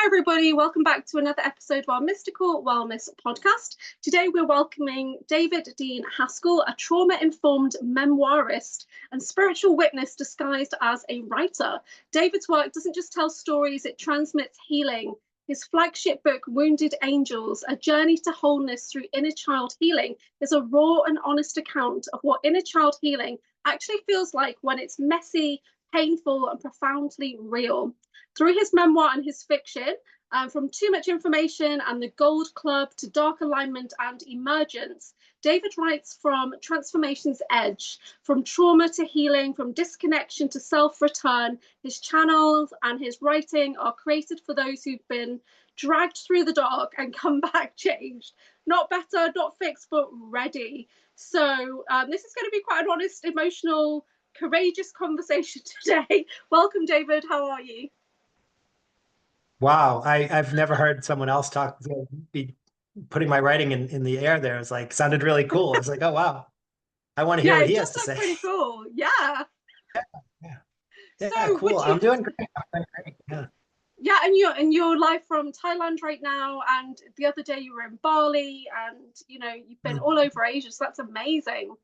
Hi, everybody. Welcome back to another episode of our Mystical Wellness podcast. Today, we're welcoming David Deane Haskell, a trauma-informed memoirist and spiritual witness disguised as a writer. David's work doesn't just tell stories, it transmits healing. His flagship book, Wounded Angels, A Journey to Wholeness Through Inner Child Healing, is a raw and honest account of what inner child healing actually feels like when it's messy, painful, and profoundly real. Through his memoir and his fiction, from Too Much Information and The Gold Club to Dark Alignment and Emergence, David writes from transformation's edge, from trauma to healing, from disconnection to self-return. His channels and his writing are created for those who've been dragged through the dark and come back changed. Not better, not fixed, but ready. So this is going to be quite an honest, emotional, courageous conversation today. Welcome, David. How are you? Wow, I've never heard someone else be putting my writing in the air there. It's like sounded really cool. It's like, oh wow, I want to hear Yeah, what it he does has to sound say. pretty cool. Yeah. Yeah, yeah, So cool. would I'm you, doing great. I'm doing great. Yeah. yeah, and you're live from Thailand right now, and the other day you were in Bali, and you've been all over Asia, so that's amazing.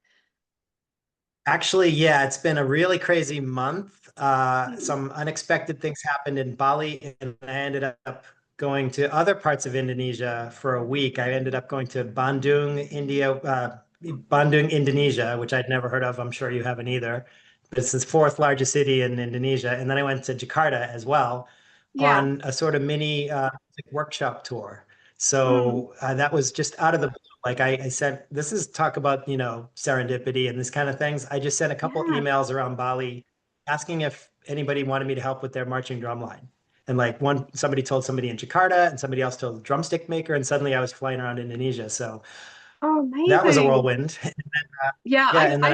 Actually, yeah, it's been a really crazy month. Mm. Some unexpected things happened in Bali, and I ended up going to other parts of Indonesia for a week. I ended up going to Bandung, Indonesia, which I'd never heard of. I'm sure you haven't either. It's the fourth largest city in Indonesia. And then I went to Jakarta as well Yeah. on a sort of mini workshop tour. Mm. So that was just out of the like I said, this is talk about, serendipity and this kind of things. I just sent a couple Yeah. emails around Bali asking if anybody wanted me to help with their marching drum line. And like somebody told somebody in Jakarta and somebody else told a drumstick maker. And suddenly I was flying around Indonesia. So Oh, that was a amazing. whirlwind. Yeah, Yeah. And then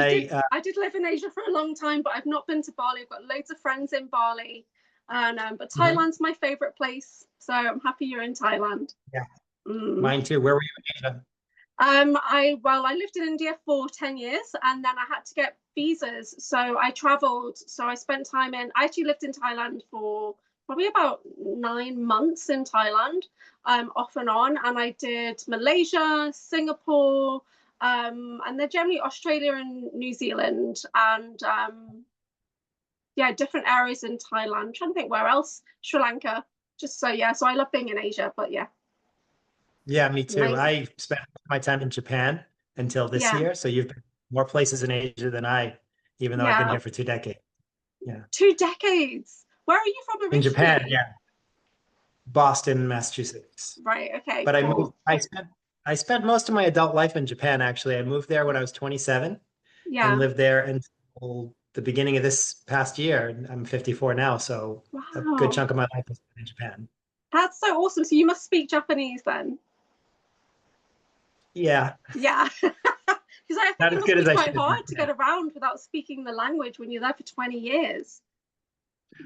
I did live in Asia for a long time, but I've not been to Bali. I've got loads of friends in Bali, and but mhm, Thailand's my favorite place, so I'm happy you're in Thailand. yeah, Mm. mine too. Where were you in Asia? I lived in India for 10 years and then I had to get visas. So I traveled. So I spent time I actually lived in Thailand for probably about 9 months in Thailand, off and on. And I did Malaysia, Singapore, and then generally Australia and New Zealand. And yeah, different areas in Thailand. I'm trying to think where else. Sri Lanka. Just so, yeah. So I love being in Asia, but yeah, Yeah, me too. amazing. I spent my time in Japan until this Yeah. year. So you've been more places in Asia than even though I've been Yeah. here for 2 decades. Yeah. 2 decades. Where are you from In Japan, originally? yeah. Boston, Massachusetts. Right. Okay. But Cool. I spent most of my adult life in Japan, actually. I moved there when I was 27 and Yeah. lived there until the beginning of this past year. I'm 54 now, so a good Wow. chunk of my life has been in Japan. That's so awesome. So you must speak Japanese then. Yeah, Yeah. Because I think not it as must good be as I quite should, but hard to get around without speaking the language when you're there for 20 years.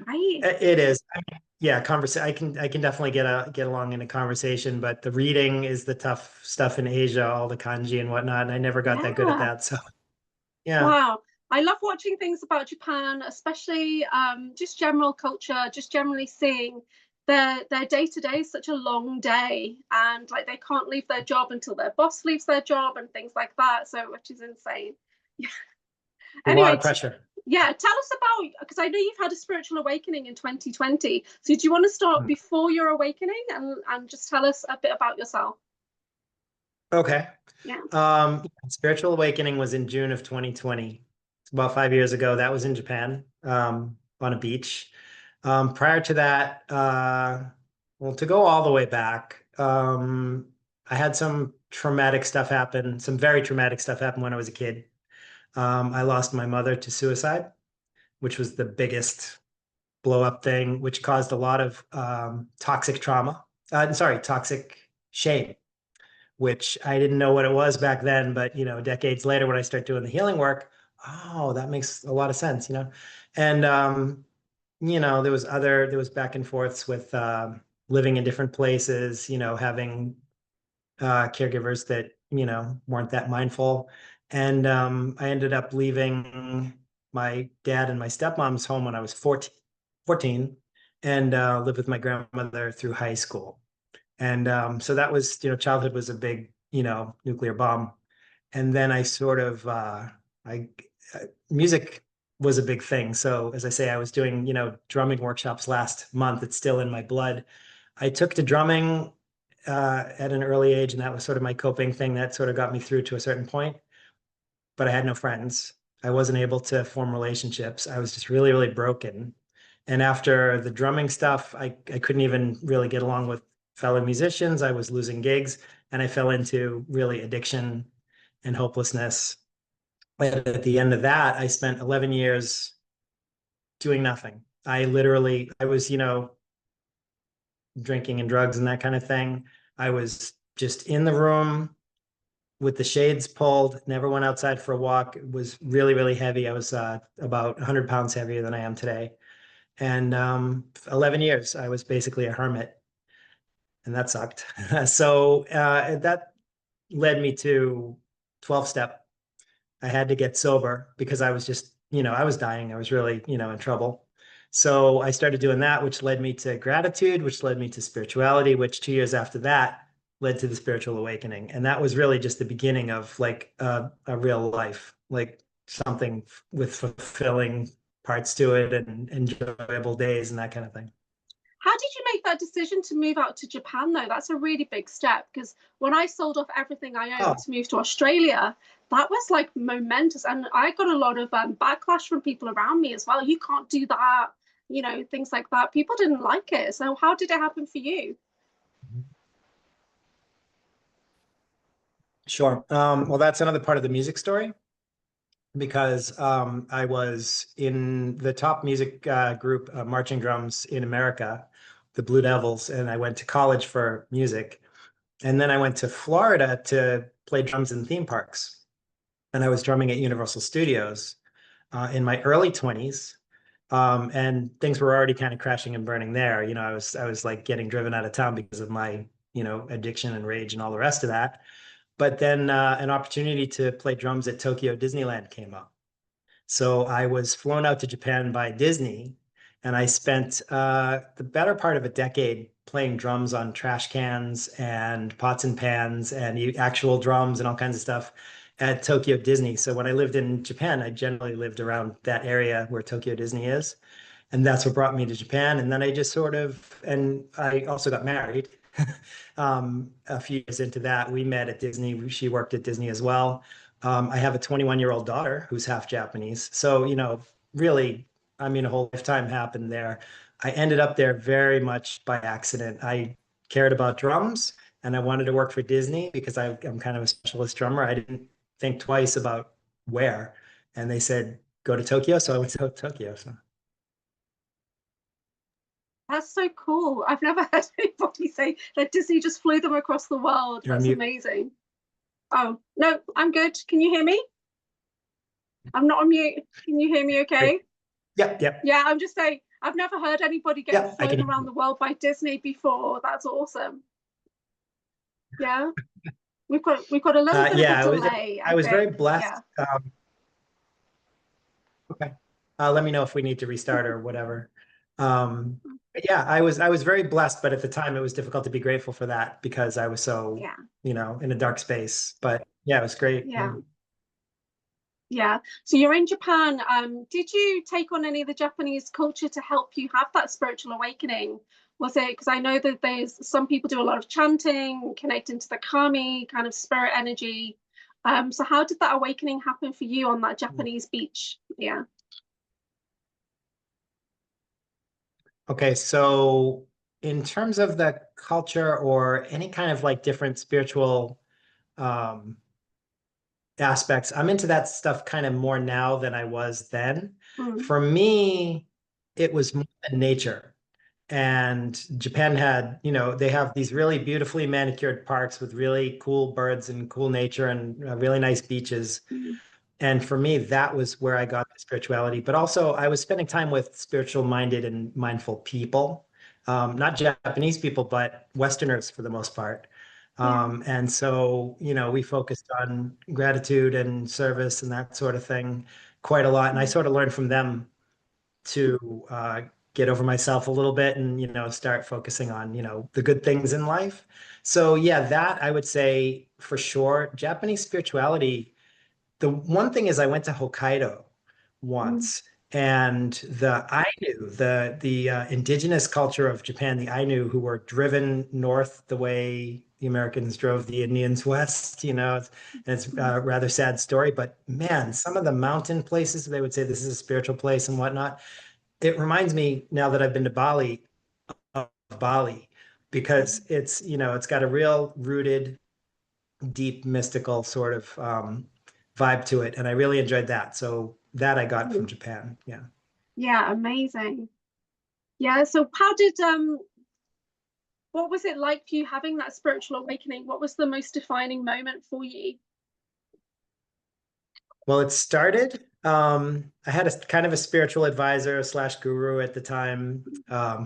Right. it is. I mean, yeah, I can definitely get along in a conversation, but the reading is the tough stuff in Asia, all the kanji and whatnot, and I never got that good at Yeah. that. So yeah. Wow. I love watching things about Japan, especially just general culture, just generally seeing their day to day is such a long day, and like they can't leave their job until their boss leaves their job and things like that. So, which is insane. A lot Anyway, of pressure. yeah, tell us about, because I know you've had a spiritual awakening in 2020. So, do you want to start Hmm. before your awakening and just tell us a bit about yourself? Okay. Yeah. Spiritual awakening was in June of 2020. It's about 5 years ago. That was in Japan, on a beach. Prior to that, well, to go all the way back, I had some traumatic stuff happen, some very traumatic stuff happen when I was a kid. I lost my mother to suicide, which was the biggest blow up thing, which caused a lot of toxic trauma. Sorry, toxic shame, which I didn't know what it was back then, but decades later when I start doing the healing work, oh, that makes a lot of sense. And there was back and forths with living in different places, having caregivers that, weren't that mindful. And I ended up leaving my dad and my stepmom's home when I was 14, and lived with my grandmother through high school. And so that was, childhood was a big, nuclear bomb. And then I sort of, I music was a big thing. So as I say, I was doing, drumming workshops last month. It's still in my blood. I took to drumming at an early age, and that was sort of my coping thing that sort of got me through to a certain point. But I had no friends. I wasn't able to form relationships. I was just really, really broken. And after the drumming stuff, I couldn't even really get along with fellow musicians. I was losing gigs, and I fell into really addiction and hopelessness. And at the end of that, I spent 11 years doing nothing. I was, drinking and drugs and that kind of thing. I was just in the room with the shades pulled, never went outside for a walk. It was really, really heavy. I was about 100 pounds heavier than I am today. And 11 years, I was basically a hermit, and that sucked. So that led me to 12 step. I had to get sober because I was just, I was dying. I was really, in trouble. So I started doing that, which led me to gratitude, which led me to spirituality, which 2 years after that led to the spiritual awakening. And that was really just the beginning of like a real life, like something with fulfilling parts to it and enjoyable days and that kind of thing. How did you make that decision to move out to Japan, though? That's a really big step, because when I sold off everything I Oh, owned to move to Australia, that was like momentous. And I got a lot of backlash from people around me as well. You can't do that, things like that. People didn't like it. So how did it happen for you? sure. Well, that's another part of the music story because I was in the top music group, marching drums in America, the Blue Devils, and I went to college for music. And then I went to Florida to play drums in theme parks. And I was drumming at Universal Studios in my early 20s. And things were already kind of crashing and burning there. I was like getting driven out of town because of my, addiction and rage and all the rest of that. But then an opportunity to play drums at Tokyo Disneyland came up. So I was flown out to Japan by Disney, and I spent the better part of a decade playing drums on trash cans and pots and pans and actual drums and all kinds of stuff at Tokyo Disney. So when I lived in Japan, I generally lived around that area where Tokyo Disney is. And that's what brought me to Japan. And then I just and I also got married. A few years into that, we met at Disney. She worked at Disney as well. I have a 21-year-old daughter who's half Japanese. So, really, I mean, a whole lifetime happened there. I ended up there very much by accident. I cared about drums and I wanted to work for Disney because I'm kind of a specialist drummer. I didn't think twice about where. And they said, go to Tokyo. So I went to Tokyo. So. That's so cool. I've never heard anybody say that Disney just flew them across the world. You're on That's mute. amazing. Oh, no, I'm good. Can you hear me? I'm not on mute. Can you hear me okay? Yep, yep. Yeah, I'm just saying, I've never heard anybody getting Yeah, I flown can. around the world by Disney before. That's awesome. Yeah, we've got a little bit of Yeah, a delay, I I was very think. blessed. Yeah. Okay. Let me know if we need to restart or whatever. But yeah, I was very blessed, but at the time it was difficult to be grateful for that because I was so, Yeah. in a dark space. But yeah, it was great. Yeah. Yeah. Yeah. So you're in Japan. Did you take on any of the Japanese culture to help you have that spiritual awakening? Was it because I know that there's some people do a lot of chanting, connecting to the kami kind of spirit energy. So how did that awakening happen for you on that Japanese beach? Yeah. Okay, so in terms of the culture or any kind of like different spiritual um aspects. I'm into that stuff kind of more now than I was then. Mm, For me, it was more than nature. And Japan had, they have these really beautifully manicured parks with really cool birds and cool nature and really nice beaches. mm, And for me, that was where I got the spirituality. But also, I was spending time with spiritual minded and mindful people, not Japanese people, but Westerners for the most part. yeah. And so, we focused on gratitude and service and that sort of thing quite a lot. And I Mm, sort of learned from them to get over myself a little bit and, start focusing on, the good things in life. So yeah, that I would say for sure. Japanese spirituality, the one thing is I went to Hokkaido Mm, once, and the Ainu, the indigenous culture of Japan, the Ainu, who were driven north the way the Americans drove the Indians west, it's mm, a rather sad story. But man, some of the mountain places, they would say this is a spiritual place and whatnot. It reminds me now that I've been to Bali, of Bali, because it's got a real rooted, deep, mystical sort of vibe to it. And I really enjoyed that. So that I got from mm. Japan. Yeah. Yeah, amazing. Yeah, so how did what was it like for you having that spiritual awakening? What was the most defining moment for you? Well, it started. I had a kind of a spiritual advisor slash guru at the time,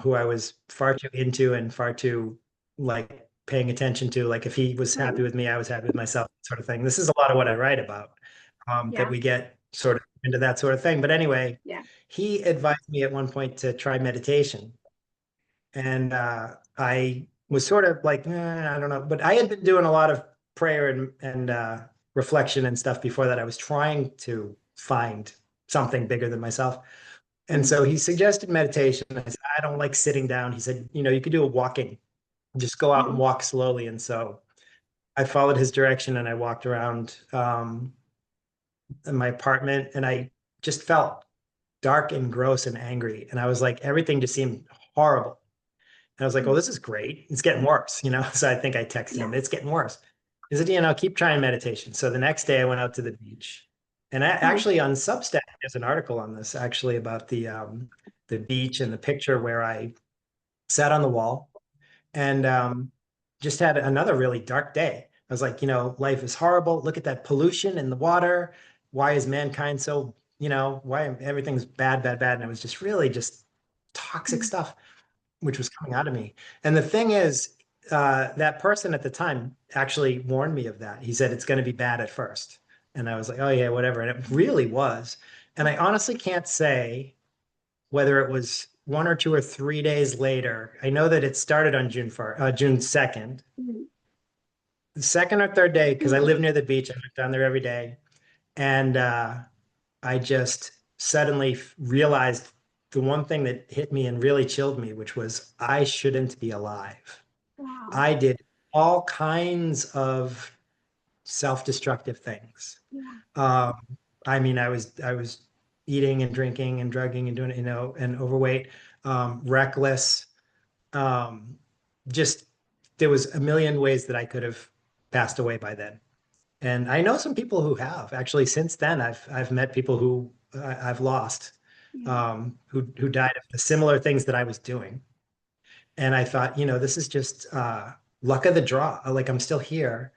who I was far too into and far too like paying attention to. Like if he was happy Mm, with me, I was happy with myself, sort of thing. This is a lot of what I write about, that yeah, we get sort of into that sort of thing. But anyway, yeah. he advised me at one point to try meditation. And I was sort of like, I don't know, but I had been doing a lot of prayer and reflection and stuff before that. I was trying to find something bigger than myself. And Mm, so he suggested meditation. I said, I don't like sitting down. He said, you could do a walking, just go out and mm, walk slowly. And so I followed his direction and I walked around in my apartment, and I just felt dark and gross and angry. And I was like, everything just seemed horrible. And I was like, oh, mm, this is great. It's getting worse. So I think I texted yeah. him, it's getting worse. He said, keep trying meditation. So the next day I went out to the beach. And Mm, actually on Substack, there's an article on this actually about the beach and the picture where I sat on the wall and just had another really dark day. I was like, life is horrible. Look at that pollution in the water. Why is mankind so, why everything's bad, bad, bad. And it was just really just toxic mm, stuff which was coming out of me. And the thing is, that person at the time actually warned me of that. He said it's going to be bad at first. And I was like, oh, yeah, whatever. And it really was. And I honestly can't say whether it was 1 or 2 or 3 days later. I know that it started on June 2nd. mm, The second or third day, because I mm. live near the beach, I went down there every day. And I just suddenly realized the one thing that hit me and really chilled me, which was I shouldn't be alive. Wow. I did all kinds of self-destructive things. Yeah. Um, I mean, I was eating and drinking and drugging and doing it, and overweight, reckless. Um, just there was a million ways that I could have passed away by then. And I know some people who have actually since then. I've met people who I've lost, Yeah. who died of the similar things that I was doing. And I thought, this is just luck of the draw. Like I'm still here.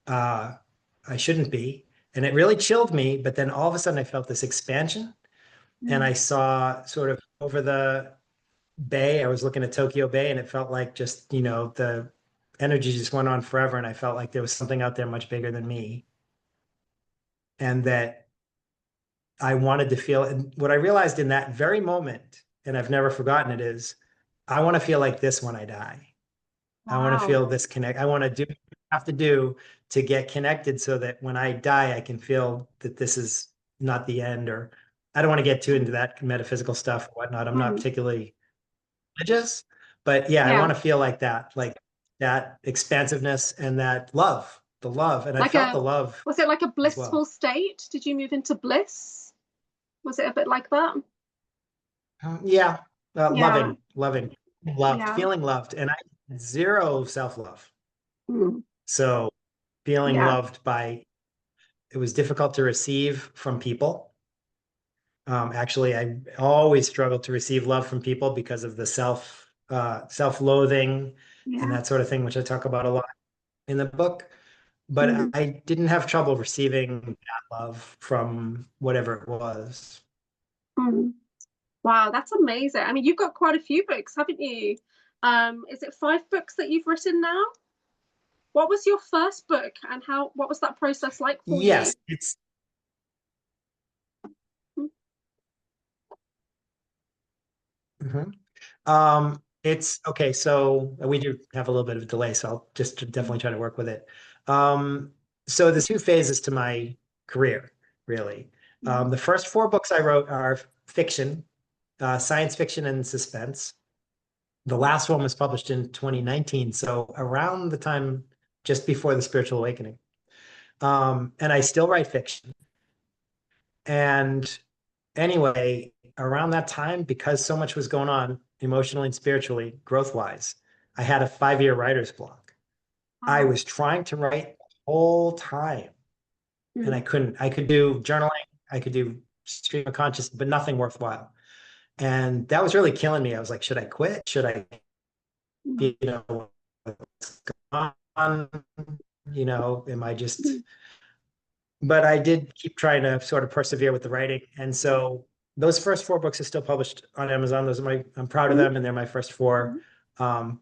Uh, I shouldn't be. And it really chilled me. But then all of a sudden I felt this expansion, and Mm, I saw sort of over the bay. I was looking at Tokyo Bay, and it felt like just, the energy just went on forever. And I felt like there was something out there much bigger than me. And that I wanted to feel. And what I realized in that very moment, and I've never forgotten it, is I want to feel like this when I die. I want to wow. feel this connect. I want to do what I have to do to get connected so that when I die, I can feel that this is not the end. Or I don't want to get too into that metaphysical stuff or whatnot. I'm not Mm, particularly religious, but yeah, I yeah. want to feel like that expansiveness and that love, the love. And I Like felt a, the love was it like a as blissful well. state? Did you move into bliss? Was it a bit like that? Yeah, Yeah. loving, loved, Yeah. feeling loved. And I had zero self-love. Mm, So feeling yeah. loved by, it was difficult to receive from people. Actually, I always struggled to receive love from people because of the self-loathing and Yeah. that sort of thing, which I talk about a lot in the book. But Mm, I didn't have trouble receiving that love from whatever it was. mm. Wow, that's amazing. I mean, you've got quite a few books, haven't you? Is it 5 books that you've written now? What was your first book and what was that process like for you? Yes, it's It's okay. So we do have a little bit of a delay, so I'll just definitely try to work with it. So there's two phases to my career, really. The first four books I wrote are fiction, science fiction and suspense. The last one was published in 2019, so around the time just before the spiritual awakening. And I still write fiction. And anyway, around that time, because so much was going on emotionally and spiritually, growth wise, I had a 5-year writer's block. I was trying to write the whole time and I couldn't. I could do journaling, I could do stream of conscious, but nothing worthwhile. And that was really killing me. I was like, should I quit? Should I, what's going on? Am I just, but I did keep trying to sort of persevere with the writing. And so those first four books are still published on Amazon. Those are I'm proud of them, and they're my first four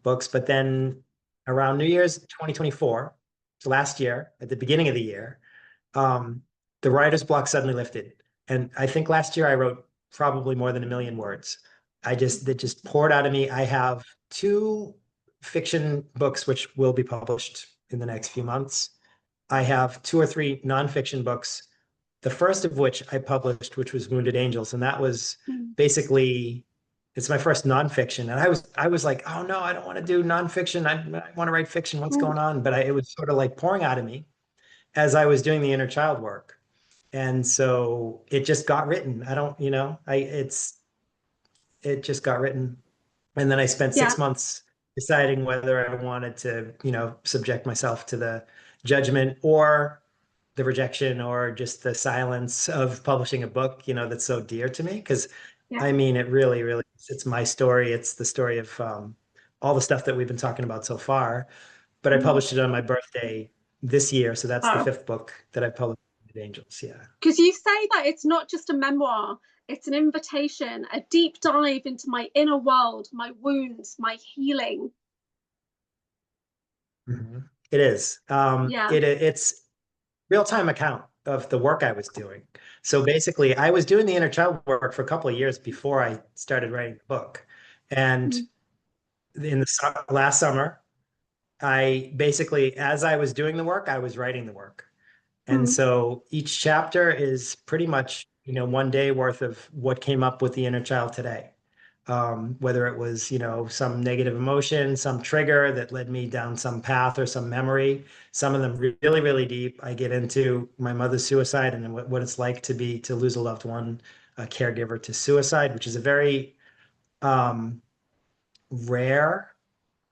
books. But then around New Year's 2024, so last year, at the beginning of the year, the writer's block suddenly lifted. And I think last year I wrote probably more than 1 million words. That just poured out of me. I have 2 fiction books which will be published in the next few months. I have 2 or 3 nonfiction books. The first of which I published, which was Wounded Angels, and that was basically it's my first nonfiction. And I was like, oh no, I don't want to do nonfiction. I want to write fiction. What's going on? But it was sort of like pouring out of me as I was doing the inner child work. And so it just got written. I don't, it just got written. And then I spent 6 months deciding whether I wanted to, subject myself to the judgment or the rejection or just the silence of publishing a book, that's so dear to me. Because I mean, it really, really, it's my story. It's the story of all the stuff that we've been talking about so far. But I published it on my birthday this year. So that's the 5th book that I published with Angels. Yeah. Because you say that it's not just a memoir, it's an invitation, a deep dive into my inner world, my wounds, my healing. It is. It's real-time account of the work I was doing. So basically, I was doing the inner child work for a couple of years before I started writing the book. And in the last summer, I basically, as I was doing the work, I was writing the work. And so each chapter is pretty much, 1 day worth of what came up with the inner child today. Whether it was, some negative emotion, some trigger that led me down some path or some memory. Some of them really, really deep. I get into my mother's suicide and what it's like to lose a loved one, a caregiver to suicide, which is a very rare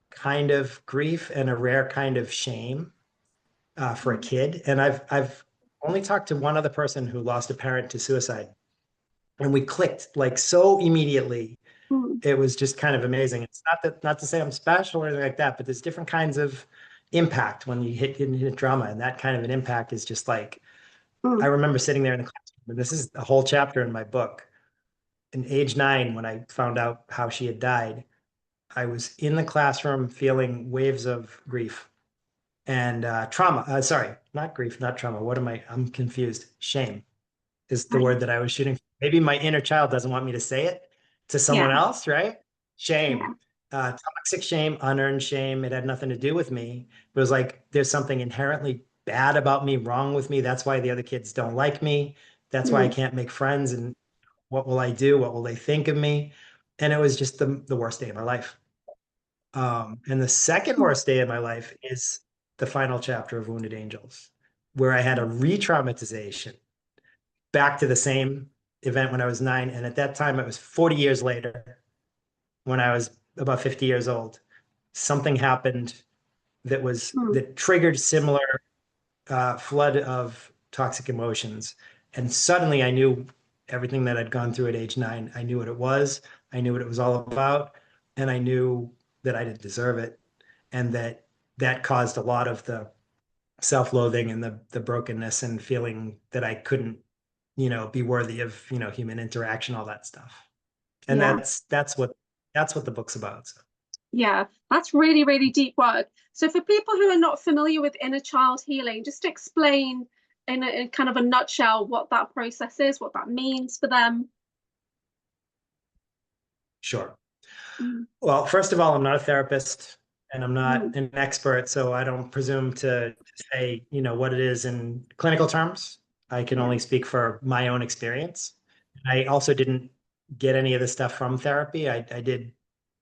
kind of grief and a rare kind of shame for a kid. And I've only talked to one other person who lost a parent to suicide, and we clicked like so immediately. It was just kind of amazing. It's not to say I'm special or anything like that, but there's different kinds of impact when you hit drama, and that kind of an impact is just like I remember sitting there in the classroom, and this is a whole chapter in my book. In age 9, when I found out how she had died, I was in the classroom feeling waves of grief and trauma. Sorry, not grief, not trauma. I'm confused. Shame is the word that I was shooting for. Maybe my inner child doesn't want me to say it to someone else, right? Shame. Toxic shame, unearned shame. It had nothing to do with me. It was like there's something inherently bad about me, wrong with me. That's why the other kids don't like me. That's why I can't make friends. And what will I do? What will they think of me? And it was just the worst day of my life. And the second worst day of my life is the final chapter of Wounded Angels, where I had a re-traumatization back to the same event when I was 9. And at that time, it was 40 years later, when I was about 50 years old. Something happened that triggered similar flood of toxic emotions. And suddenly I knew everything that I'd gone through at age 9. I knew what it was. I knew what it was all about. And I knew that I didn't deserve it. And that caused a lot of the self-loathing and the brokenness and feeling that I couldn't, be worthy of, human interaction, all that stuff. And that's what the book's about. So. Yeah, that's really, really deep work. So for people who are not familiar with inner child healing, just explain in kind of a nutshell what that process is, what that means for them. Sure. Mm, Well, first of all, I'm not a therapist and I'm not mm, an expert, so I don't presume to say, what it is in clinical terms. I can yeah. only speak for my own experience. I also didn't get any of this stuff from therapy. I did,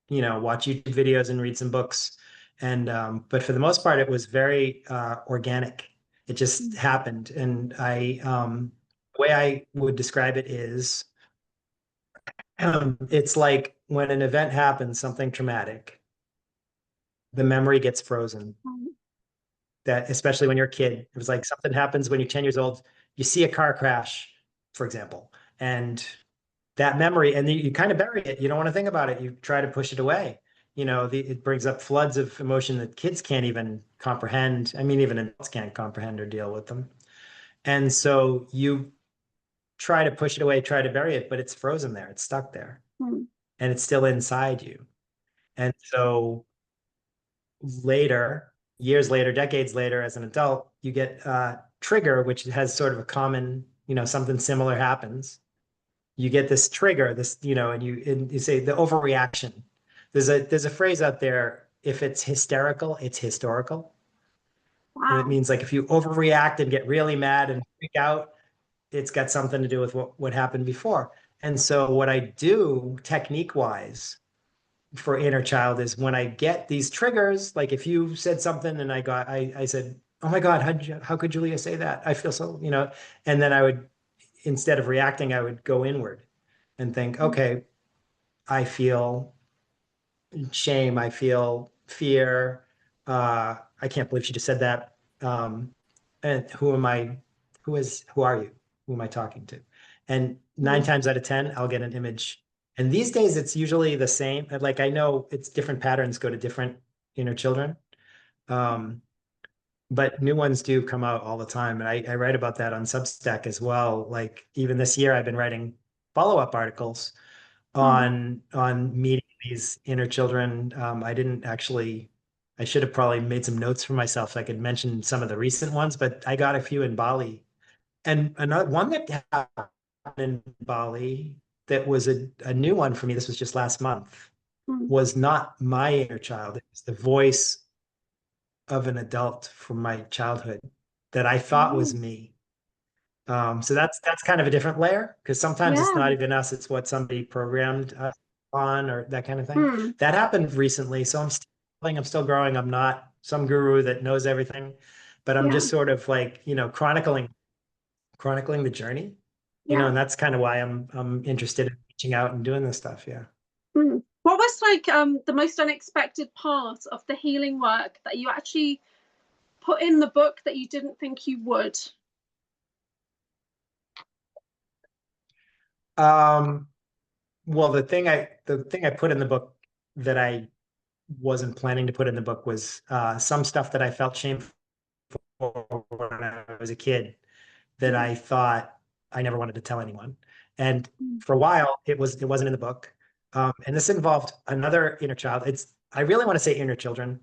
watch YouTube videos and read some books. And but for the most part, it was very organic. It just Mm, happened. And the way I would describe it is it's like when an event happens, something traumatic, the memory gets frozen. mm, That especially when you're a kid, it was like something happens when you're 10 years old, you see a car crash, for example, and that memory, and you kind of bury it. You don't want to think about it. You try to push it away. It brings up floods of emotion that kids can't even comprehend. I mean, even adults can't comprehend or deal with them. And so you try to push it away, try to bury it, but it's frozen there. It's stuck there mm. and it's still inside you. And so later, years later, decades later, as an adult, you get trigger, which has sort of a common, something similar happens. You get this trigger, and you say the overreaction. There's a phrase out there, if it's hysterical, it's historical. And it Wow. means like if you overreact and get really mad and freak out, it's got something to do with what happened before. And so what I do technique wise for inner child is when I get these triggers, like if you said something and I said, "Oh my God, how could Julia say that? I feel so," and then I would, instead of reacting, I would go inward and think, Mm, okay, I feel shame, I feel fear. I can't believe she just said that. And who am I? Who are you? Who am I talking to? And nine mm, times out of 10, I'll get an image. And these days it's usually the same. Like I know it's different patterns go to different inner children. Um, but new ones do come out all the time. And I write about that on Substack as well. Like even this year, I've been writing follow-up articles mm. on meeting these inner children. I should have probably made some notes for myself so I could mention some of the recent ones, but I got a few in Bali. And another one that happened in Bali that was a new one for me, this was just last month, Mm. was not my inner child. It was the voice of an adult from my childhood that I thought was Oh, me. So that's kind of a different layer because sometimes it's yeah. not even us, it's what somebody programmed us on or that kind of thing. Mm. That happened recently, so I'm still growing. I'm not some guru that knows everything, but I'm Yeah. just sort of like, chronicling the journey, Yeah. and that's kind of why I'm interested in reaching out and doing this stuff. Yeah. Mm. What was like the most unexpected part of the healing work that you actually put in the book that you didn't think you would? Um, well, the thing I put in the book that I wasn't planning to put in the book was some stuff that I felt shameful when I was a kid that Mm. I thought I never wanted to tell anyone. And Mm. for a while, it wasn't in the book. And this involved another inner child. I really want to say inner children,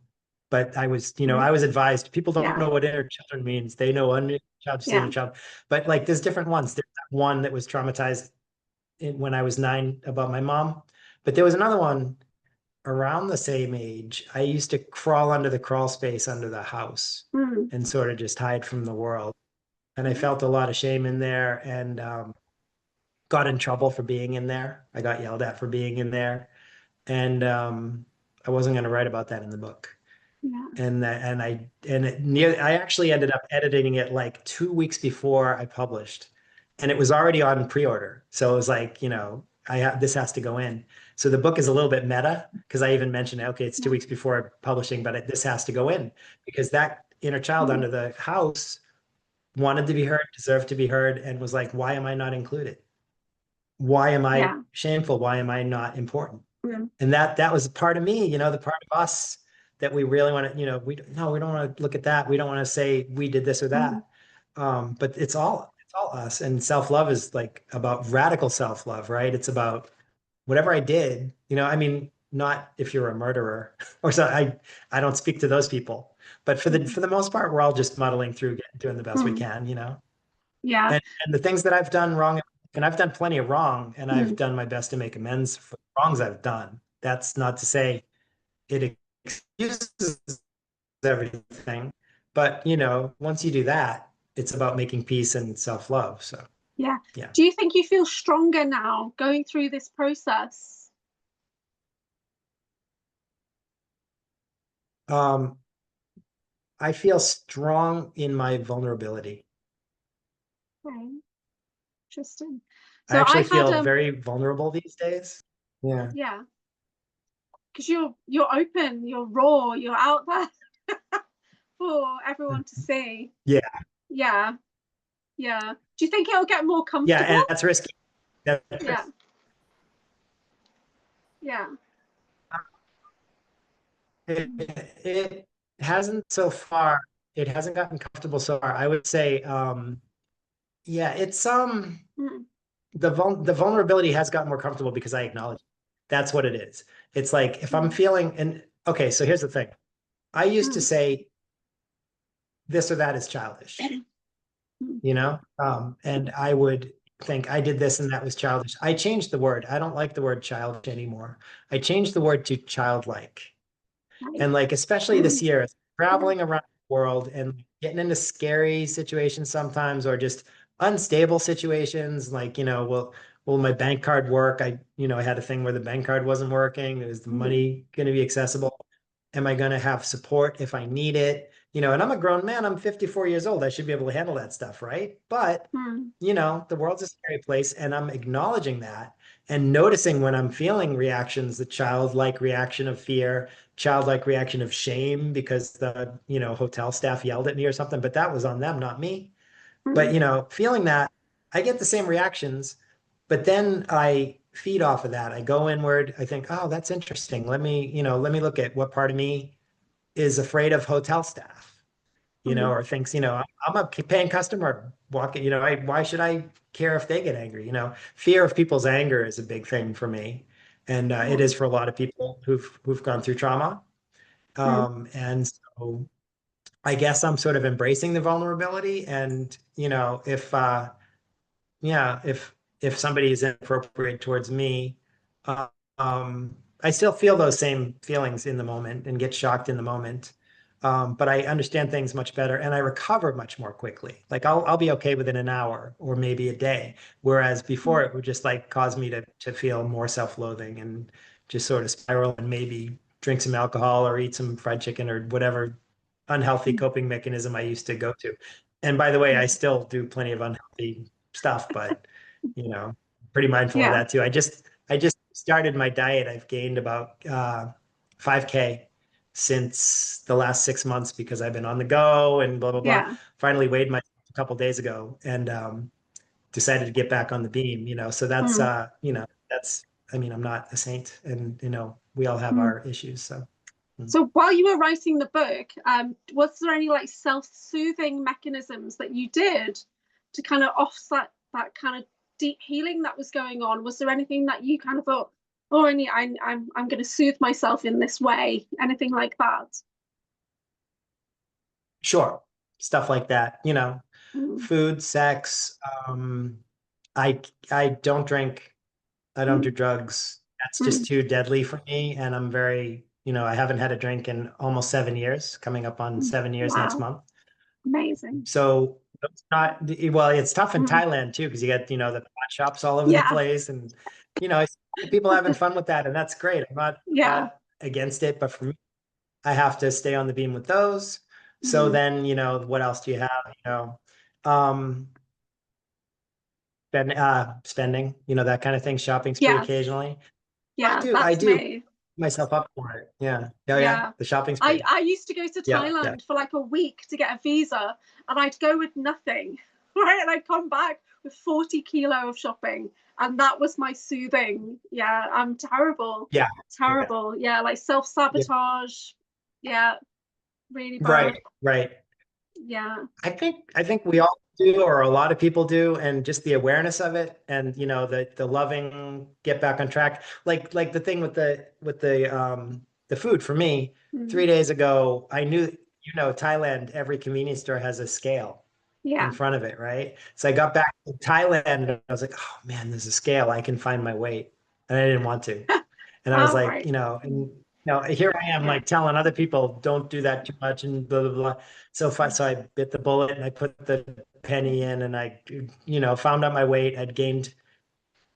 but Mm. I was advised people don't Yeah. know what inner children means. They know inner child, just Yeah. inner child. But like there's different ones. There's one that was traumatized when I was 9 about my mom, but there was another one around the same age. I used to crawl under the crawl space under the house Mm. and sort of just hide from the world. And I felt a lot of shame in there and got in trouble for being in there. I got yelled at for being in there. And I wasn't going to write about that in the book. Yeah. I actually ended up editing it like 2 weeks before I published, and it was already on pre-order. So it was like, this has to go in. So the book is a little bit meta because I even mentioned, okay, it's 2 weeks before publishing, but this has to go in because that inner child Mm. under the house wanted to be heard, deserved to be heard, and was like, why am I not included? Why am I Yeah. shameful? Why am I not important? Mm. And that was a part of me, the part of us that we really want to, we don't want to look at that. We don't want to say we did this or Mm. that. But it's all us. And self-love is like about radical self-love, right? It's about whatever I did, I mean, not if you're a murderer or so. I don't speak to those people, but for the Mm. for the most part, we're all just muddling through, doing the best we Mm. can. Yeah. And the things that I've done wrong, and I've done plenty of wrong, and I've Mm. done my best to make amends for the wrongs I've done. That's not to say it excuses everything, but once you do that, it's about making peace and self-love. So Yeah. yeah. Do you think you feel stronger now going through this process? Um, I feel strong in my vulnerability. Okay, interesting. I So I actually had feel very vulnerable these days. Yeah. yeah, because you're open, you're raw, you're out there for everyone to see. Yeah. Yeah, yeah. Do you think it'll get more Yeah. comfortable? And that's risky. That's Yeah, risky. yeah. It, it hasn't so far. It hasn't gotten comfortable so far. I would say, yeah, it's Mm, the vulnerability has gotten more comfortable because I acknowledge it. That's what it is. It's like if I'm mm, feeling, and okay, so here's the thing. I used to mm, say this or that is childish, mm, and I would think I did this and that was childish. I changed the word. I don't like the word childish anymore. I changed the word to childlike. right. And like, especially this Mm, year, yeah. traveling around the world and getting into scary situations sometimes, or just unstable situations, like, will my bank card work? I had a thing where the bank card wasn't working. Is the Mm, money going to be accessible? Am I going to have support if I need it? And I'm a grown man. I'm 54 years old. I should be able to handle that stuff, right? But, mm, the world's a scary place, and I'm acknowledging that and noticing when I'm feeling reactions, the childlike reaction of fear, childlike reaction of shame because the, hotel staff yelled at me or something, but that was on them, not me. But, mm, feeling that, I get the same reactions, but then I feed off of that. I go inward. I think, oh, that's interesting. Let me look at what part of me is afraid of hotel staff, mm, or thinks, I'm a paying customer walking, why should I care if they get angry? Fear of people's anger is a big thing for me. And it yeah. is for a lot of people who've gone through trauma. Mm, And so I guess I'm sort of embracing the vulnerability. And, yeah, if somebody is inappropriate towards me, uh, I still feel those same feelings in the moment and get shocked in the moment. But I understand things much better and I recover much more quickly. Like I'll be okay within an hour or maybe a day. Whereas before mm, it would just like cause me to feel more self-loathing and just sort of spiral and maybe drink some alcohol or eat some fried chicken or whatever unhealthy mm, coping mechanism I used to go to. And by the way, I mm. still do plenty of unhealthy stuff, but you know, pretty mindful of Yeah, that too. I just started my diet. I've gained about 5K since the last 6 months because I've been on the go and blah blah blah. yeah. Finally weighed myself a couple days ago and decided to get back on the beam. So that's Mm, that's I mean, I'm not a saint, and we all have mm. our issues. So mm. So while you were writing the book, was there any like self-soothing mechanisms that you did to kind of offset that kind of deep healing that was going on? Was there anything that you kind of thought, oh, I'm going to soothe myself in this way? Anything like that? Sure, stuff like that. Mm, Food, sex. Um, I I don't drink. I don't do mm, drugs. That's just mm. too deadly for me. And I'm very, I haven't had a drink in almost 7 years, coming up on Mm. 7 years next Wow, month. amazing. So it's not, well, it's tough in Mm. Thailand too, because you get, the pot shops all over the Yeah, place. And, I see people having fun with that. And that's great. I'm yeah, not against it. But for me, I have to stay on the beam with those. So mm. then, what else do you have? Um, spending, that kind of thing, shopping spree Yes, occasionally. I yeah, do. I that's do me. myself up for it. Yeah. Oh yeah. Yeah. The shopping I, spree. I used to go to Yeah. Yeah. Thailand for like a week to get a visa and I'd go with nothing, right? And I'd come back with 40 kilo of shopping. And that was my soothing. Yeah, I'm terrible. Yeah. Yeah. Terrible. Yeah, like Yeah. self-sabotage. Yeah, really bad. Right. Right. Yeah. I think we all do, or a lot of people do, and just the awareness of it, and the loving get back on track. Like the thing with the food for me. Mm. 3 days ago, I knew, Thailand, every convenience store has a scale in Yeah. front of it, right? So I got back to Thailand and I was like, oh man, there's a scale. I can find my weight. And I didn't want to. And I was Oh, like, right. here I am Yeah. like telling other people don't do that too much and blah blah blah. So I bit the bullet and I put the penny in and I, found out my weight. I'd gained,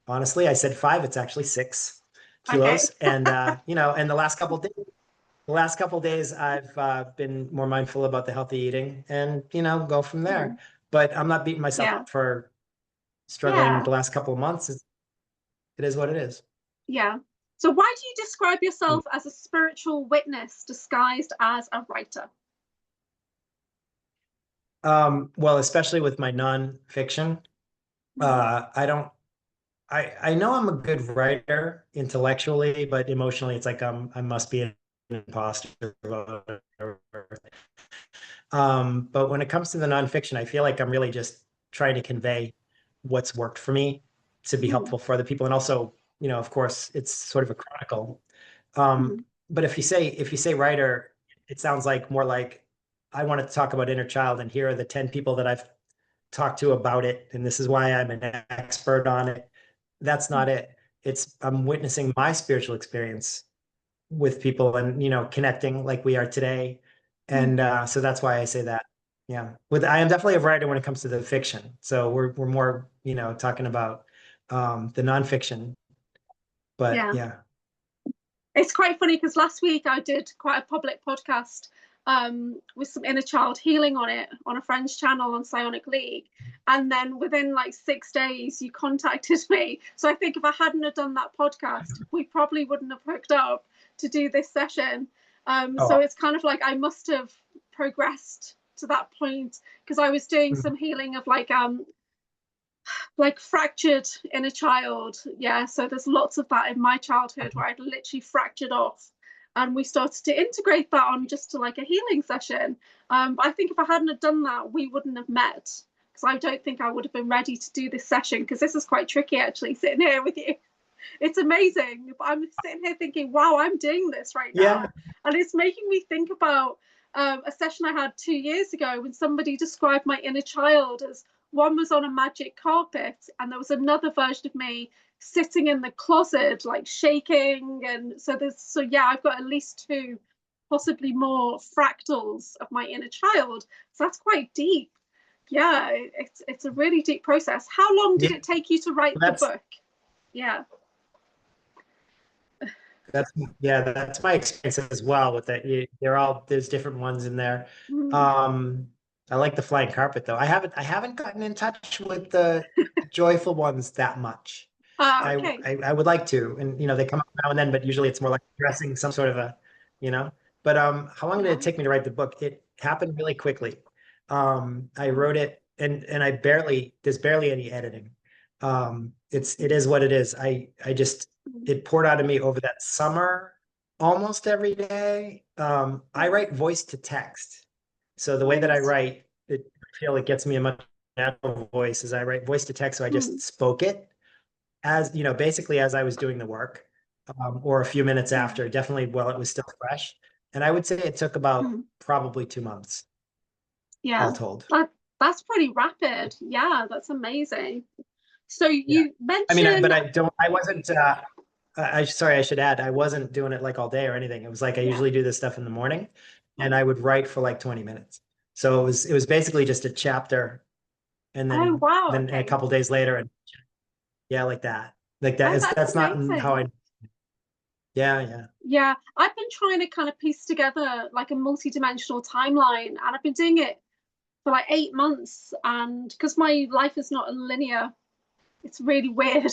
honestly, I said 5, it's actually 6 Okay. kilos. And and the last couple days I've been more mindful about the healthy eating and go from there. Mhm. But I'm not beating myself Yeah. up for struggling Yeah. the last couple of months. It is what it is. Yeah. So why do you describe Mm. yourself as a spiritual witness disguised as a writer? Well, especially with my nonfiction, Mhm. I don't. I know I'm a good writer intellectually, but emotionally, it's like I must be an imposter. But when it comes to the nonfiction, I feel like I'm really just trying to convey what's worked for me to be Mhm. helpful for other people, and also, of course, it's sort of a chronicle. Um, Mhm. but if you say writer, it sounds like more like I wanted to talk about inner child, and here are the 10 people that I've talked to about it, and this is why I'm an expert on it. That's not it. It's I'm witnessing my spiritual experience with people and connecting like we are today. And Mhm. so that's why I say that. Yeah. With I am definitely a writer when it comes to the fiction. So we're more, talking about the nonfiction. But Yeah. yeah. It's quite funny because last week I did quite a public podcast with some inner child healing on it on a friend's channel on Psionic League. And then within like 6 days, you contacted me. So I think if I hadn't have done that podcast, we probably wouldn't have hooked up to do this session. So Oh. it's kind of like I must have progressed to that point because I was doing Mhm. some healing of like fractured inner child. Yeah, so there's lots of that in my childhood where I'd literally fractured off. And we started to integrate that on just to like a healing session. But I think if I hadn't have done that, we wouldn't have met because I don't think I would have been ready to do this session because this is quite tricky actually sitting here with you. It's amazing. But I'm sitting here thinking, wow, I'm doing this right Yeah. now. And it's making me think about a session I had 2 years ago when somebody described my inner child as one was on a magic carpet and there was another version of me sitting in the closet, like shaking. And so yeah, I've got at least two, possibly more fractals of my inner child. So that's quite deep. Yeah, it's a really deep process. How long did Yeah. it take you to write the That's book? Yeah. That's that's my experience as well with that. There's different ones in there. Mm. Um, I like the flying carpet though. I haven't gotten in touch with the joyful ones that much. I, Okay. I I would like to, and they come up now and then, but usually it's more like addressing some sort of a, you know. But how long did Yeah. it take me to write the book? It happened really quickly. I Mm. wrote it, and there's barely any editing. It is what it is. I just Mm. it poured out of me over that summer almost every day. I Yeah. write voice to text. So the way that I Nice. write, I feel it gets me a much natural voice as I write voice to text. So I just Mm. spoke it as, basically as I was doing the work, or a few minutes Yeah. after, definitely while it was still fresh. And I would say it took about Mm. probably 2 months all Yeah. told. That that's pretty rapid. Yeah, that's amazing. So Yeah. you I mean, mentioned, I wasn't, sorry, I should add, I wasn't doing it like all day or anything. It was like I yeah. usually do this stuff in the morning and Right. I would write for like 20 minutes. So it was basically just a chapter and Oh then wow. then a Okay. couple days later and yeah, like that. Like that Oh, is that's that's not how amazing. I yeah, yeah. Yeah, I've been trying to kind of piece together like a multi-dimensional timeline, and I've been doing it for like 8 months. And because my life is not linear, it's really weird.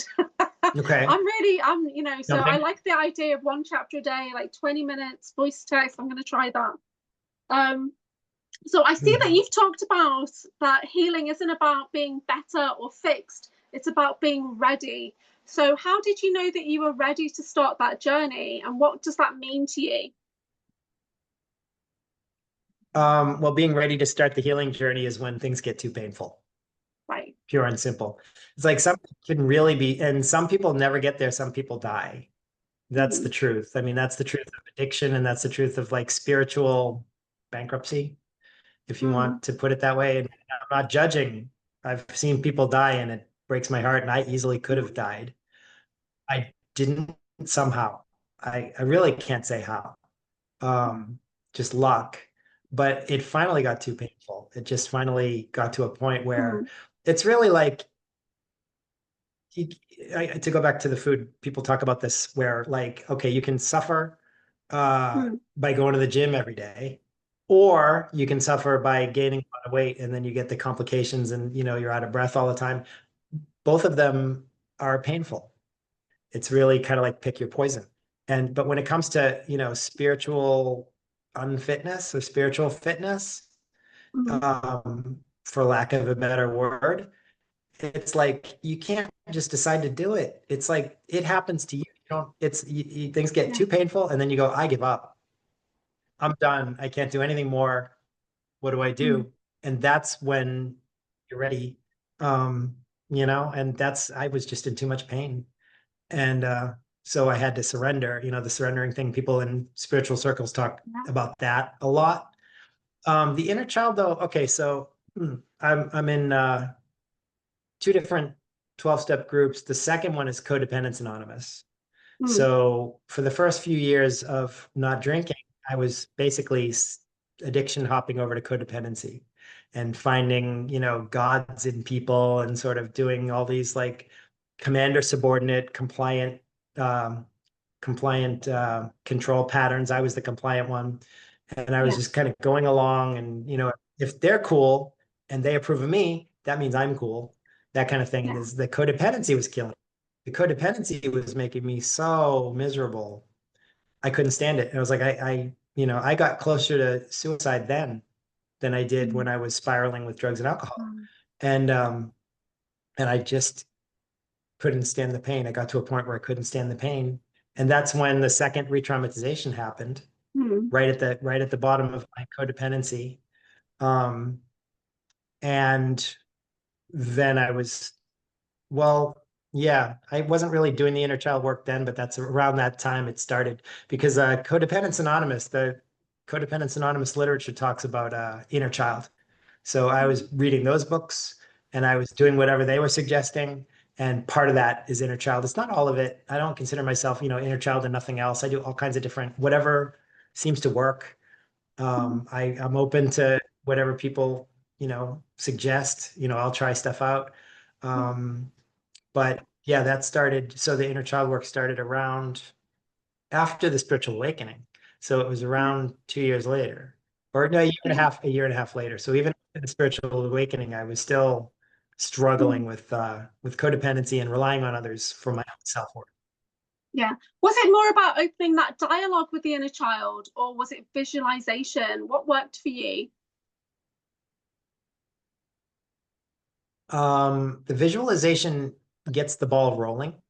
Okay. So I Jumping. like the idea of one chapter a day, like 20 minutes voice text. I'm going to try that. Um, so I see that Mhm. you've talked about that healing isn't about being better or fixed, it's about being ready. So how did you know that you were ready to start that journey, and what does that mean to you? Well, being ready to start the healing journey is when things get too painful, Right. pure and simple. It's like some can really be, and some people never get there, some people die. That's the Mm-hmm. truth. I mean, that's the truth of addiction, and that's the truth of like spiritual bankruptcy, if you Mm-hmm. want to put it that way. And I'm not judging. I've seen people die, and it breaks my heart, and I easily could have died. I didn't somehow. I really can't say how. Just luck. But it finally got too painful. It just finally got to a point where Mm, it's really like you, to go back to the food, people talk about this where like, okay, you can suffer mm, by going to the gym every day, or you can suffer by gaining a lot of weight and then you get the complications and you're out of breath all the time. Both of them are painful. It's really kind of like pick your poison. And but when it comes to, spiritual unfitness or spiritual fitness, mm. for lack of a better word, it's like you can't just decide to do it. It's like it happens to you. You don't, things get Yeah. too painful and then you go, I give up. I'm done. I can't do anything more. What do I Mm, do? And that's when you're ready. Um, and I was just in too much pain. And so I had to surrender, the surrendering thing. People in spiritual circles talk yeah. about that a lot. The inner child though, okay, so I'm in two different 12-step groups. The second one is Codependence Anonymous. Mm, So for the first few years of not drinking, I was basically addiction hopping over to codependency and finding, gods in people and sort of doing all these like commander subordinate um, compliant control patterns. I was the compliant one. And I was yeah. just kind of going along and, if they're cool and they approve of me, that means I'm cool, that kind of thing. And Yeah. the codependency was killing. The codependency was making me so miserable. I couldn't stand it. And I was like, I got closer to suicide then than I did when Mm, I was spiraling with drugs and alcohol. mm, And I just couldn't stand the pain. I got to a point where I couldn't stand the pain. And that's when the second re-traumatization happened, mm, right at the bottom of my codependency. Um, and then I was, well, yeah, I wasn't really doing the inner child work then, but that's around that time it started because the Codependence Anonymous literature talks about inner child. So I mm, was reading those books and I was doing whatever they were suggesting. And part of that is inner child. It's not all of it. I don't consider myself, inner child and nothing else. I do all kinds of different, whatever seems to work. mm, I'm open to whatever people, suggest, I'll try stuff out. yeah. Um, but yeah, that started, so the inner child work started around after the spiritual awakening. So it was Yeah. around 2 years later, or no, Yeah. a year and a half later. So even in the spiritual awakening, I was still struggling Mm, with codependency and relying on others for my own self-worth. yeah. Was it more about opening that dialogue with the inner child, or was it visualization? What worked for you? The visualization gets the ball rolling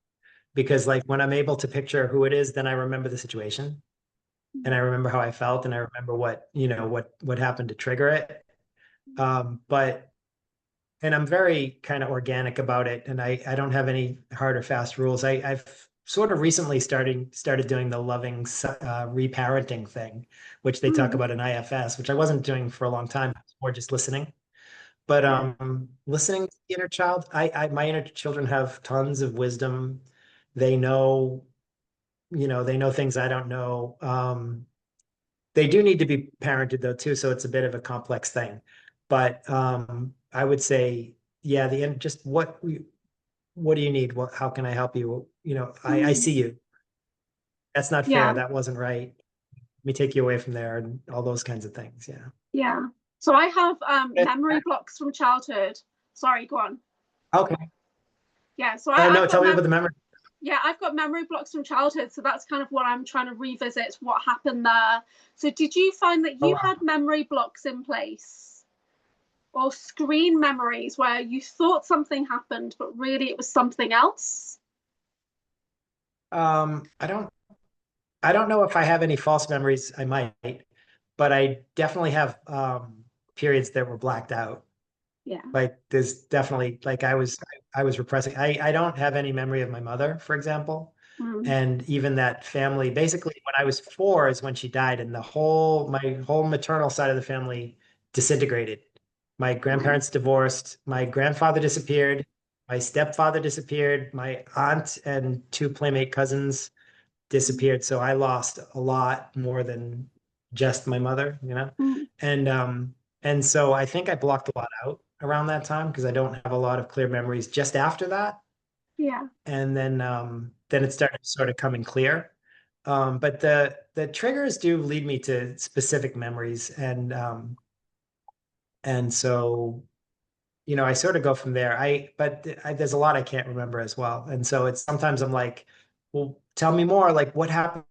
because like when I'm able to picture who it is, then I remember the situation and I remember how I felt and I remember what happened to trigger it. But and I'm very kind of organic about it, and I don't have any hard or fast rules. I've sort of recently started doing the loving reparenting thing, which they talk Mm, about in IFS, which I wasn't doing for a long time. It was more just listening. But yeah. listening to the inner child, my inner children have tons of wisdom. They know, they know things I don't know. They do need to be parented though too, so it's a bit of a complex thing. But I would say, yeah, the end. Just what do you need? How can I help you? I Mm, see you. That's not fair. yeah. That wasn't right. Let me take you away from there, and all those kinds of things. Yeah. Yeah. So I have But- memory blocks from childhood. Sorry, go on. Okay. Yeah. So No, I've got tell me about the memory. yeah, I've got memory blocks from childhood. So that's kind of what I'm trying to revisit what happened there. So did you find that Oh, you had memory blocks in place or screen memories where you thought something happened, but really it was something else? wow. I don't know if I have any false memories. I might, but I definitely have periods that were blacked out. Yeah. Like there's definitely like I was repressing. I don't have any memory of my mother, for example. Mm, And even that family, basically when I was 4 is when she died, and my whole maternal side of the family disintegrated. My right. grandparents divorced, my grandfather disappeared, my stepfather disappeared, my aunt and two playmate cousins disappeared. So I lost a lot more than just my mother, you know? Mm. And so I think I blocked a lot out around that time because I don't have a lot of clear memories just after that. Yeah. And then it started sort of coming clear. But the triggers do lead me to specific memories, and so I sort of go from there. There's a lot I can't remember as well, and so it's sometimes I'm like, well, tell me more. Like, what happened?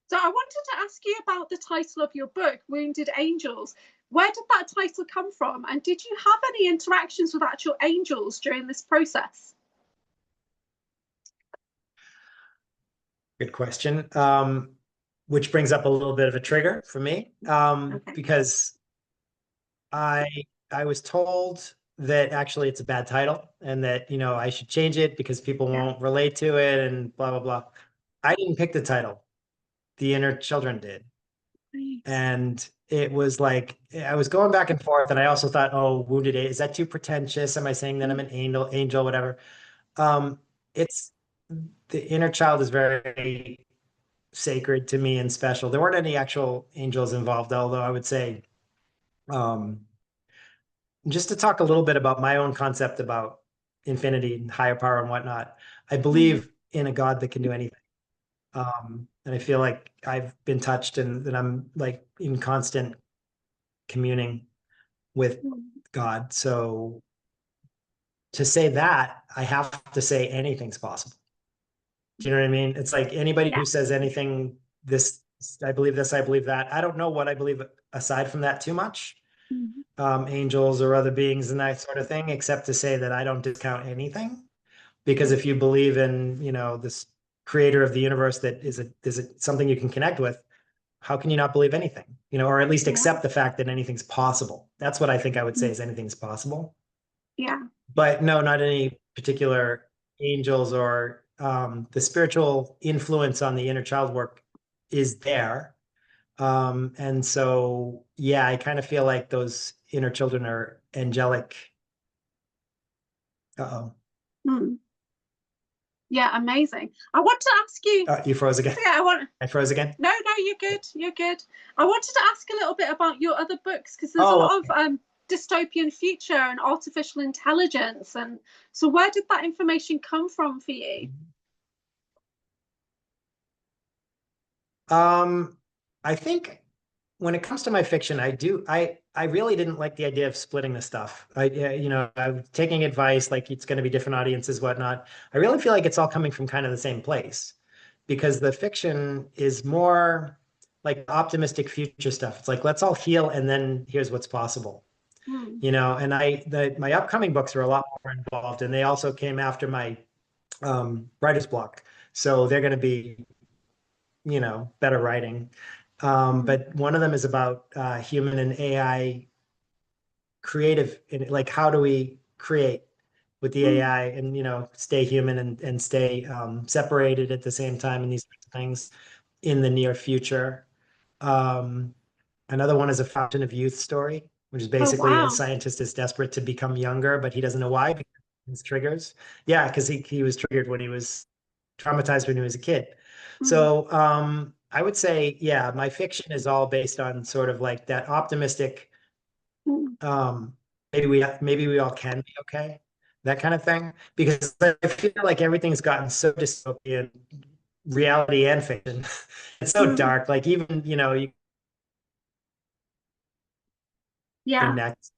So I wanted to ask you about the title of your book, Wounded Angels. Where did that title come from? And did you have any interactions with actual angels during this process? Good question. Which brings up a little bit of a trigger for me, Okay. because I I was told that actually it's a bad title and that I should change it because people Yeah. won't relate to it and blah blah blah. I didn't pick the title. The Inner Children did. Nice. And it was like I was going back and forth, and I also thought, oh, wounded, is that too pretentious? Am I saying that I'm an angel, whatever? Um, it's the inner child is very sacred to me and special. There weren't any actual angels involved, although I would say, um, just to talk a little bit about my own concept about infinity and higher power and whatnot. I Mm. believe in a God that can do anything. And I feel like I've been touched and that I'm like in constant communing with Mm. God. So to say that, I have to say anything's possible. Do you know what I mean? It's like anybody Yeah. who says anything, I believe this, I believe that. I don't know what I believe aside from that too much, Mm. angels or other beings and that sort of thing, except to say that I don't discount anything. Because Mm. if you believe in, this creator of the universe that is something you can connect with, how can you not believe anything? Or at least Yeah. accept the fact that anything's possible. That's what I think I would say Mm. is anything's possible. Yeah. But no, not any particular angels or the spiritual influence on the inner child work is there. And so, yeah, I kind of feel like those inner children are angelic. Uh-oh. Mm. Yeah. Amazing. I want to ask you. You froze again. Yeah. I want. I froze again. No, no, you're good. You're good. I wanted to ask a little bit about your other books because there's a Oh, lot of dystopian future and artificial intelligence, and so where did that information come from for you? um, I think when it comes to my fiction, I really didn't like the idea of splitting the stuff. I'm taking advice, like it's going to be different audiences, whatnot. I really feel like it's all coming from kind of the same place because the fiction is more like optimistic future stuff. It's like, let's all heal and then here's what's possible. Hmm. And my upcoming books are a lot more involved and they also came after my writer's block. So they're going to be better writing. Hmm. But one of them is about human and AI creative, like how do we create with the Hmm. AI and stay human and stay separated at the same time and these things in the near future. Um, Another one is a Fountain of Youth story, which is Oh basically a wow. scientist is desperate to become younger, but he doesn't know why because his triggers. Yeah, because he was triggered when he was traumatized when he was a kid. Hmm. So I would say, yeah, my fiction is all based on sort of like that optimistic, Hmm. um, maybe we all can be okay, that kind of thing. Because I feel like everything's gotten so dystopian, reality and fiction. It's so Hmm. dark. Like even, you Yeah. connect.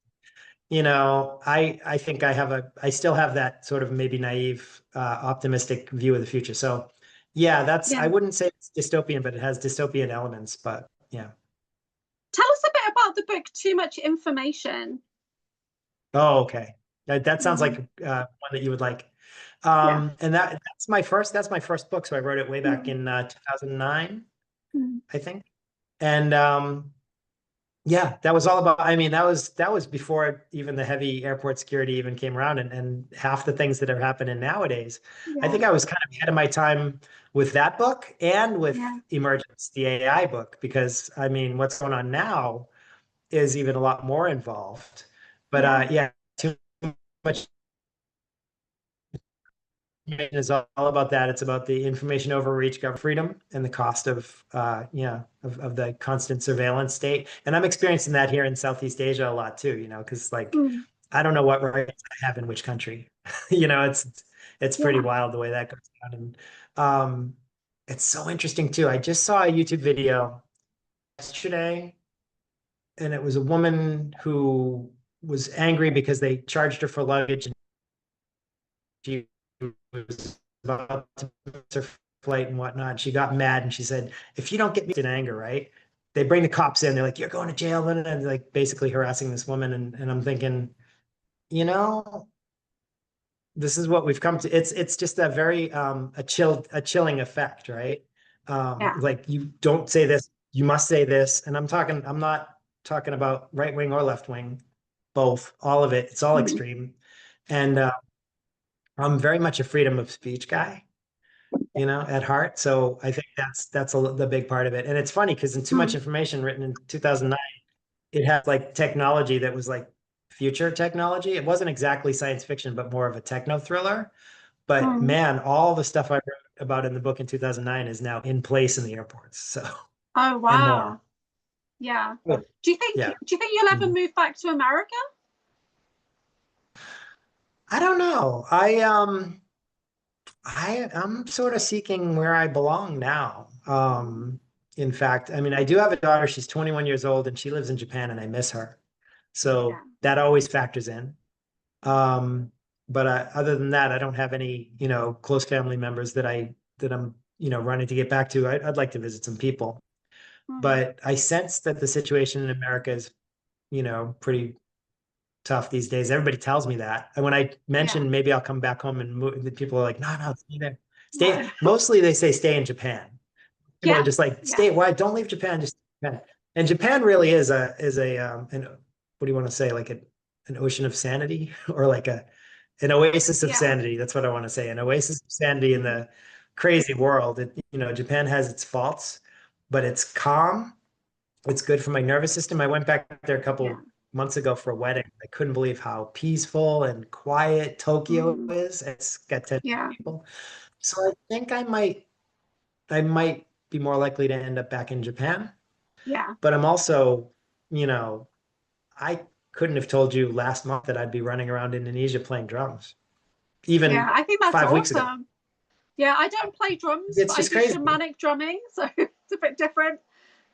I think I still have that sort of maybe naive, optimistic view of the future. So yeah, I Yeah. wouldn't say it's dystopian, but it has dystopian elements, but yeah. Tell us a bit about the book, Too Much Information. Oh, okay. That sounds Hmm. like one that you would like. Yeah. And that's my first book. So I wrote it way back Hmm. in 2009, Hmm. I think. And Yeah, that was all about, I mean, that was before even the heavy airport security even came around, and half the things that are happening nowadays. I Yeah, think I was kind of ahead of my time with that book and with yeah, Emergence, the AI book, because I mean, what's going on now is even a lot more involved. But yeah. yeah, too much is all about that. It's about the information overreach, government freedom, and the cost of of the constant surveillance state. And I'm experiencing that here in Southeast Asia a lot too, because like Mm, I don't know what rights I have in which country. It's pretty yeah. wild the way that goes down. And it's so interesting too. I just saw a YouTube video yesterday, and it was a woman who was angry because they charged her for luggage, and she was about to miss her flight and whatnot. She got mad and she said, "If you don't get me in anger, right?" They bring the cops in. They're like, "You're going to jail," and they're like basically harassing this woman. And I'm thinking, you know, this is what we've come to. It's just a very a chilling effect, right? Yeah. Like you don't say this, you must say this. And I'm not talking about right wing or left wing, both, all of it. It's all Mm, extreme. And I'm very much a freedom of speech guy, at heart. So I think that's the big part of it. And it's funny because in Too Much mm, Information, written in 2009, it had like technology that was like future technology. It wasn't exactly science fiction, but more of a techno thriller. But mm. man, all the stuff I wrote about in the book in 2009 is now in place in the airports. So, Oh, and more. wow. Yeah. Yeah. Do Yeah. you think you'll ever Mhm. move back to America? I don't know. I'm sort of seeking where I belong now. In fact, I mean, I do have a daughter. She's 21 years old and she lives in Japan and I miss her. Yeah. So that always factors in. But other than that, I don't have any, close family members that I'm, running to get back to. I'd like to visit some people, Mm, but I sense that the situation in America is, pretty tough these days. Everybody tells me that. And when I yeah. mention maybe I'll come back home and move, the people are like, no, no, stay there. Stay. No. Mostly they say stay in Japan. People are Yeah. just like, Yeah. stay. Why? Don't leave Japan. Just Japan. And Japan really is a an what do you want to say? Like an ocean of sanity or like an oasis of Yeah. sanity. That's what I want to say. An oasis of sanity in Mm, the crazy world. Japan has its faults, but it's calm. It's good for my nervous system. I went back there a yeah. couple months ago for a wedding. I couldn't believe how peaceful and quiet Tokyo Mm, is. It's got 10 yeah. people. So I think I might be more likely to end up back in Japan. Yeah. But I'm also, you know, I couldn't have told you last month that I'd be running around Indonesia playing drums, Yeah. even I think that's 5 weeks ago. awesome. Yeah. I don't play drums, It's but I just do crazy. shamanic drumming, so it's a bit different.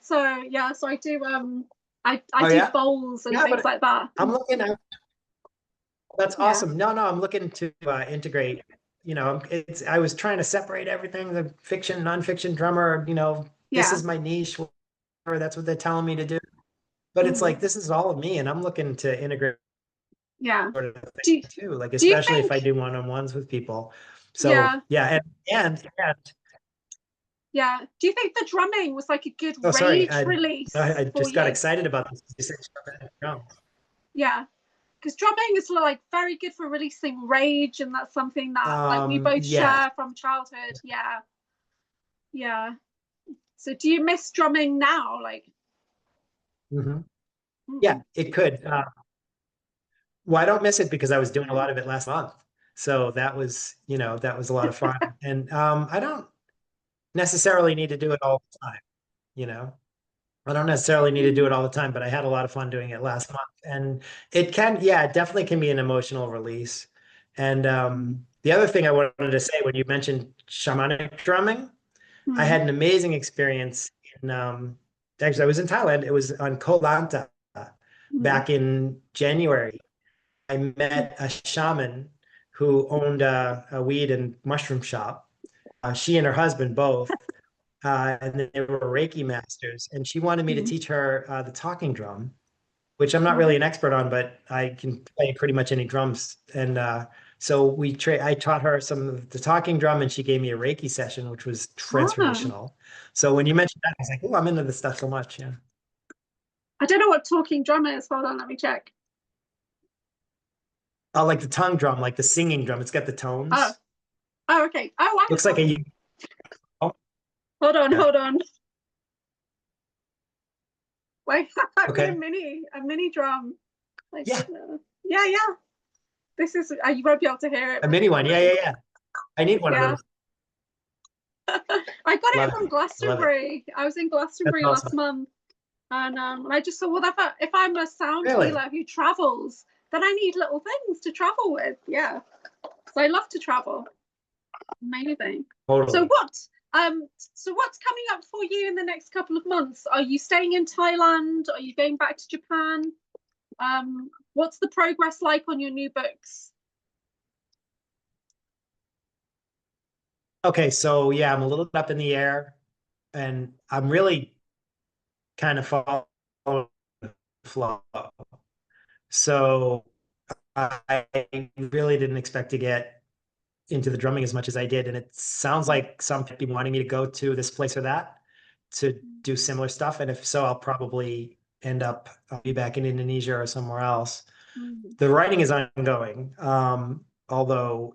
So yeah, so I do I Oh do yeah? bowls and Yeah, things but like that. I'm looking at that's Yeah. awesome. No, no, I'm looking to integrate. I was trying to separate everything, the fiction, nonfiction drummer. This Yeah. is my niche, or that's what they're telling me to do. But it's Mm, like this is all of me, and I'm looking to integrate yeah. sort of thing Do you, too. Like do you especially if think I do one-on-ones with people. So yeah, yeah, and yeah. Do you think the drumming was like a good oh, sorry, rage I release for just got you? excited about this. You said drums. Yeah. Because drumming is like very good for releasing rage, and that's something that like we both Yeah. share from childhood. Yeah. Yeah. So do you miss drumming now? Like, Mhm. Yeah, mm, it could. Well, I don't miss it because I was doing a lot of it last month. So that was a lot of fun. And I don't necessarily need to do it all the time, you know. I don't necessarily need to do mm, it all the time, but I had a lot of fun doing it last month. And it definitely can be an emotional release. And mm, the other thing I wanted to say when you mentioned shamanic drumming, I mm, had an amazing experience in actually I was in Thailand. It was on Koh Lanta mm, back in January. I mm, met a shaman who owned a weed and mushroom shop. She and her husband both, and they were Reiki masters. And she wanted me to mm. teach her the talking drum, which I'm not really Oh, an expert on, but I can play pretty much any drums. And so I taught her some of the talking drum, and she gave me a Reiki session, which was oh. transformational. So when you mentioned that, I was like, "Oh, I'm into this stuff so much." Yeah. I don't know what talking drum is. Hold on, let me check. Oh, like the tongue drum, like the singing drum. It's got the tones. Oh, okay. Oh, wow. Looks like a. Oh, Hold on, yeah. hold on. Wait, I've got Okay. a mini drum. Like, Yeah. Yeah. This is, you won't be able to hear it. A mini one. Yeah. I need one of those. I got Love it from it. Love it. Glastonbury. I was in That's Glastonbury last awesome. month. And I just thought, well, if I'm a sound Really? healer who travels, then I need little things to travel with. Yeah. So I love to travel. Amazing. Totally. So what's coming up for you in the next couple of months? Are you staying in Thailand? Are you going back to Japan? What's the progress like on your new books? Okay, so yeah, I'm a little bit up in the air, and I'm really kind of following the flow. So I really didn't expect to get into the drumming as much as I did, and it sounds like some people wanting me to go to this place or that to do similar stuff, and if so, I'll probably end up be back in Indonesia or somewhere else. The writing is ongoing, although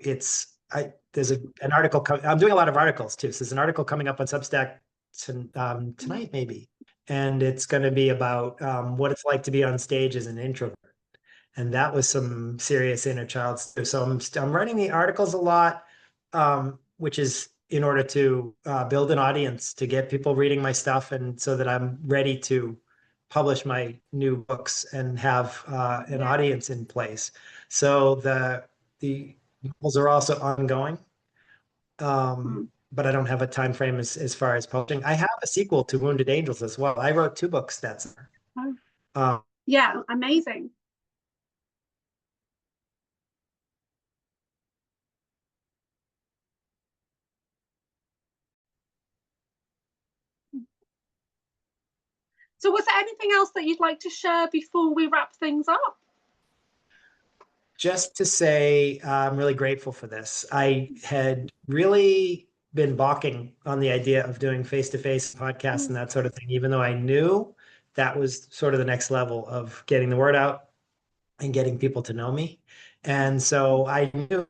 there's an article. I'm doing a lot of articles too. So there's an article coming up on Substack tonight, maybe, and it's going to be about what it's like to be on stage as an introvert, and that was some serious inner child stuff. So I'm writing the articles a lot, which is in order to build an audience, to get people reading my stuff, and so that I'm ready to publish my new books and have an audience in place. So the novels are also ongoing, but I don't have a time frame as far as publishing. I have a sequel to Wounded Angels as well. I wrote 2 books that summer. Yeah, amazing. So was there anything else that you'd like to share before we wrap things up? Just to say, I'm really grateful for this. I had really been balking on the idea of doing face-to-face podcasts and that sort of thing, even though I knew that was sort of the next level of getting the word out and getting people to know me. And so I knew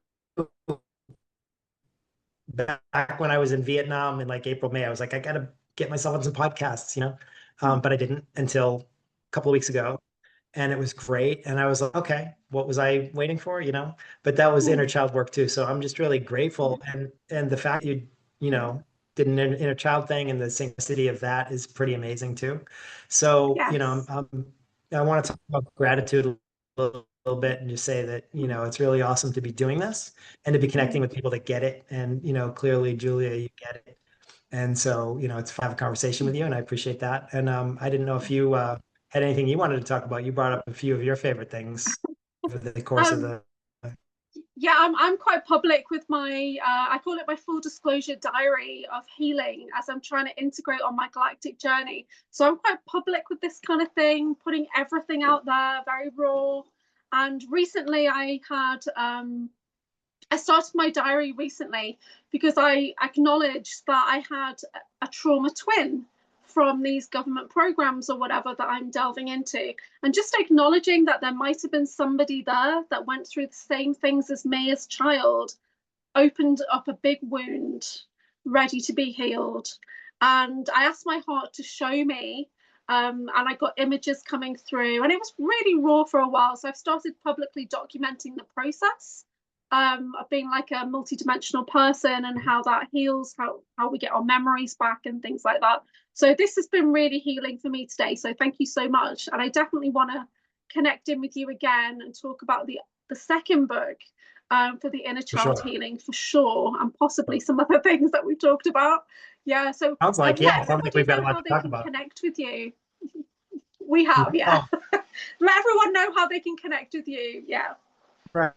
back when I was in Vietnam in like April, May, I was like, I got to get myself on some podcasts, but I didn't until a couple of weeks ago. And it was great. And I was like, okay, what was I waiting for? But that was inner child work too. So I'm just really grateful. And the fact did an inner child thing, and the synchronicity of that is pretty amazing too. So, Yes. I want to talk about gratitude a little bit and just say that, it's really awesome to be doing this and to be connecting with people that get it. And, clearly, Julia, you get it. And so, it's fun to have a conversation with you, and I appreciate that. And I didn't know if you had anything you wanted to talk about. You brought up a few of your favorite things over the course of the. Yeah, I'm quite public with my, I call it my full disclosure diary of healing, as I'm trying to integrate on my galactic journey. So I'm quite public with this kind of thing, putting everything out there, very raw. And recently I started my diary recently because I acknowledged that I had a trauma twin from these government programs or whatever that I'm delving into. And just acknowledging that there might have been somebody there that went through the same things as me as a child opened up a big wound ready to be healed. And I asked my heart to show me, and I got images coming through, and it was really raw for a while. So I've started publicly documenting the process of being like a multidimensional person, and how that heals, how we get our memories back and things like that. So this has been really healing for me today. So thank you so much. And I definitely want to connect in with you again and talk about the second book, for the inner child healing for sure, and possibly some other things that we've talked about. Yeah, so Sounds like we've got a lot to talk about. Connect with you. We have, yeah. Let everyone know how they can connect with you. Yeah. Right.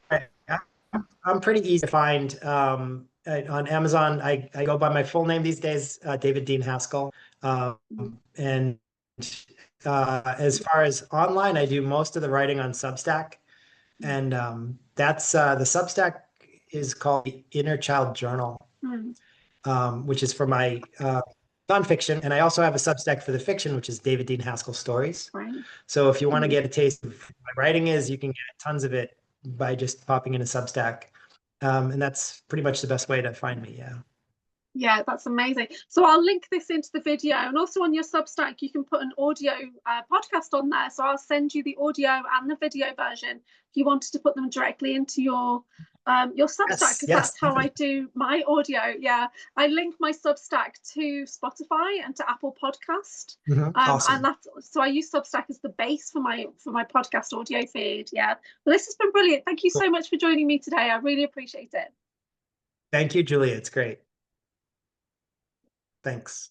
I'm pretty easy to find on Amazon. I go by my full name these days, David Deane Haskell. And as far as online, I do most of the writing on Substack. And that's the Substack is called the Inner Child Journal, which is for my nonfiction, and I also have a Substack for the fiction, which is David Deane Haskell Stories. Right. So if you want to get a taste of what my writing is, you can get tons of it by just popping in a Substack. And that's pretty much the best way to find me. Yeah. Yeah, that's amazing. So I'll link this into the video, and also on your Substack you can put an audio podcast on there. So I'll send you the audio and the video version if you wanted to put them directly into your Substack, because that's how I do my audio. Yeah, I link my Substack to Spotify and to Apple Podcast. Awesome. And that's, so I use Substack as the base for my podcast audio feed. Yeah, well, this has been brilliant. Thank you so much for joining me today. I really appreciate it. Thank you, Julia. It's great. Thanks.